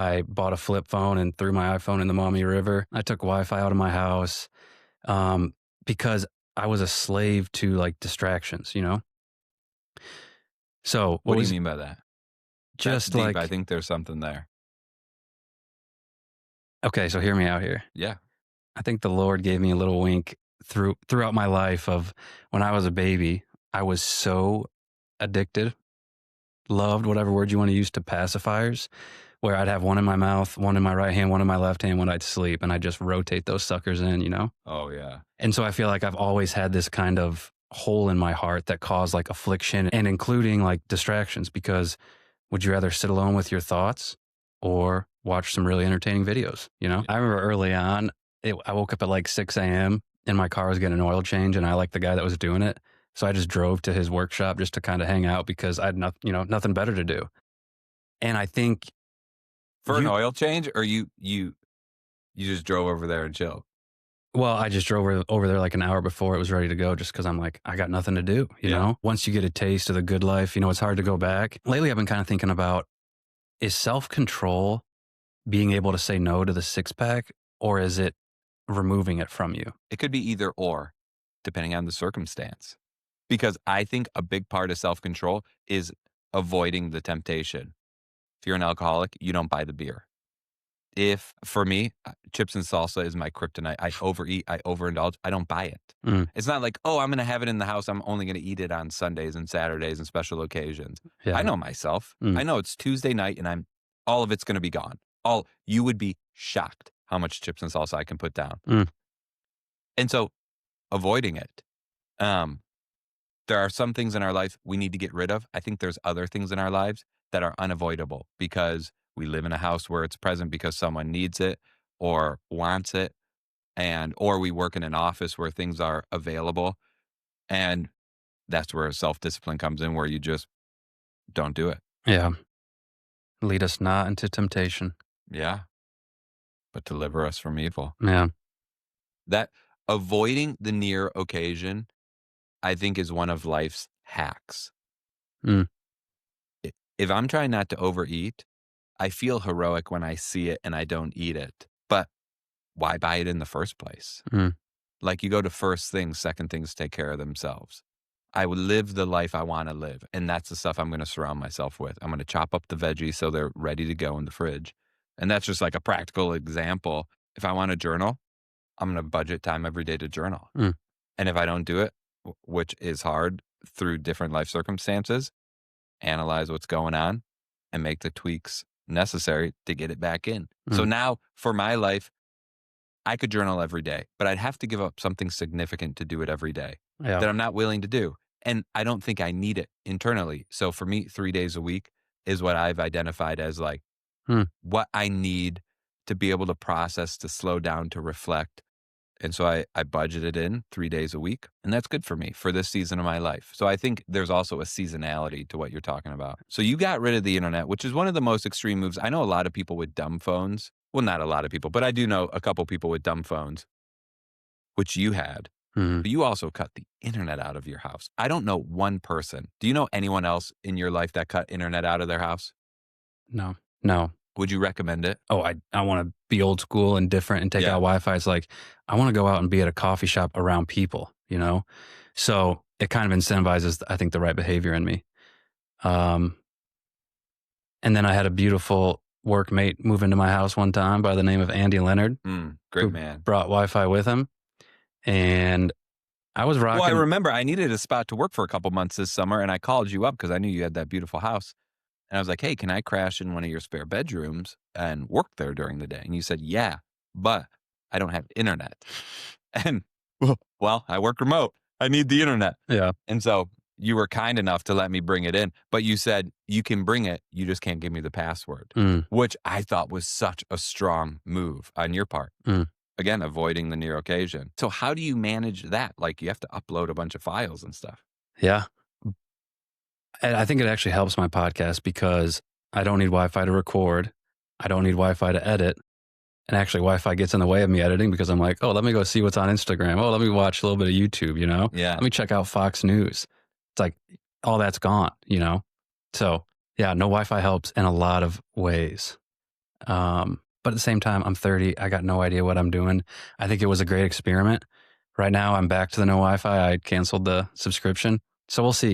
I bought a flip phone and threw my iPhone in the Maumee River. I took Wi-Fi out of my house um, because I was a slave to like distractions, you know? So what What do you was mean by that? That's just deep. I like, think there's something there. okay, so hear me out here. Yeah. I think the Lord gave me a little wink throughout my life of when I was a baby. I was so addicted, loved, whatever word you want to use, to pacifiers, where I'd have one in my mouth, one in my right hand, one in my left hand when I'd sleep, and I'd just rotate those suckers in, you know? Oh, yeah. And so I feel like I've always had this kind of hole in my heart that caused like affliction and including like distractions, because would you rather sit alone with your thoughts or watch some really entertaining videos? You know, I remember early on, I woke up at like 6 a.m. and my car was getting an oil change, and I liked the guy that was doing it. So I just drove to his workshop just to kind of hang out because I had nothing better to do. And I think For an you, oil change, or you just drove over there and chilled? well, I just drove over there like an hour before it was ready to go just because I'm like, I got nothing to do, you Yeah. know? Once you get a taste of the good life, it's hard to go back. Lately, I've been kind of thinking about, is self-control being able to say no to the six pack, or is it removing it from you? It could be either or, depending on the circumstance. Because I think a big part of self-control is avoiding the temptation. If you're an alcoholic, you don't buy the beer. If for me, chips and salsa is my kryptonite. I overeat, I overindulge, I don't buy it. Mm, It's not like, oh, I'm going to have it in the house. I'm only going to eat it on Sundays and Saturdays and special occasions. I yeah. know myself. Mm, I know it's Tuesday night and all of it's going to be gone. You would be shocked how much chips and salsa I can put down. mm, And so avoiding it. Um, there are some things in our life we need to get rid of. I think there's other things in our lives that are unavoidable because we live in a house where it's present because someone needs it or wants it, or we work in an office where things are available. And that's where self-discipline comes in, where you just don't do it. yeah. Lead us not into temptation. Yeah. But deliver us from evil. Yeah. That avoiding the near occasion, I think, is one of life's hacks. Mm, If I'm trying not to overeat, I feel heroic when I see it and I don't eat it. But why buy it in the first place? mm, Like, you go to first things, second things take care of themselves. I would live the life I want to live. And that's the stuff I'm going to surround myself with. I'm going to chop up the veggies so they're ready to go in the fridge. And that's just like a practical example. If I want to journal, I'm going to budget time every day to journal. mm, And if I don't do it, which is hard through different life circumstances, analyze what's going on and make the tweaks necessary to get it back in. So mm. now for my life, I could journal every day, but I'd have to give up something significant to do it every day Yeah. that I'm not willing to do. And I don't think I need it internally. So for me, 3 days a week is what I've identified as like Mm, what I need to be able to process, to slow down, to reflect. And so I budgeted in 3 days a week, and that's good for me for this season of my life. So I think there's also a seasonality to what you're talking about. So you got rid of the internet, which is one of the most extreme moves. I know a lot of people with dumb phones. Well, not a lot of people, but I do know a couple people with dumb phones, which you had. mm. But you also cut the internet out of your house. I don't know one person. Do you know anyone else in your life that cut internet out of their house? No, no. Would you recommend it? Oh, I want to be old school and different and take Yeah. out Wi-Fi. It's like, I want to go out and be at a coffee shop around people, you know? So it kind of incentivizes, I think, the right behavior in me. Um, and then I had a beautiful workmate move into my house one time by the name of Andy Leonard, Great who man. brought Wi-Fi with him. And I was Well, I rocking. remember I needed a spot to work for a couple months this summer, and I called you up because I knew you had that beautiful house. And I was like, hey, can I crash in one of your spare bedrooms and work there during the day? And you said, yeah, but I don't have internet. And well, I work remote. I need the internet. Yeah. And so you were kind enough to let me bring it in, but you said you can bring it. You just can't give me the password, Mm, which I thought was such a strong move on your part. mm. Again, avoiding the near occasion. So how do you manage that? Like, you have to upload a bunch of files and stuff. Yeah. And I think it actually helps my podcast because I don't need Wi-Fi to record. I don't need Wi-Fi to edit. And actually, Wi-Fi gets in the way of me editing because I'm like, oh, let me go see what's on Instagram. Oh, let me watch a little bit of YouTube, you know? Yeah. Let me check out Fox News. It's like, all that's gone, you know? So, yeah, no Wi-Fi helps in a lot of ways. But at the same time, I'm 30. I got no idea what I'm doing. I think it was a great experiment. Right now, I'm back to the no Wi-Fi. I canceled the subscription. So we'll see.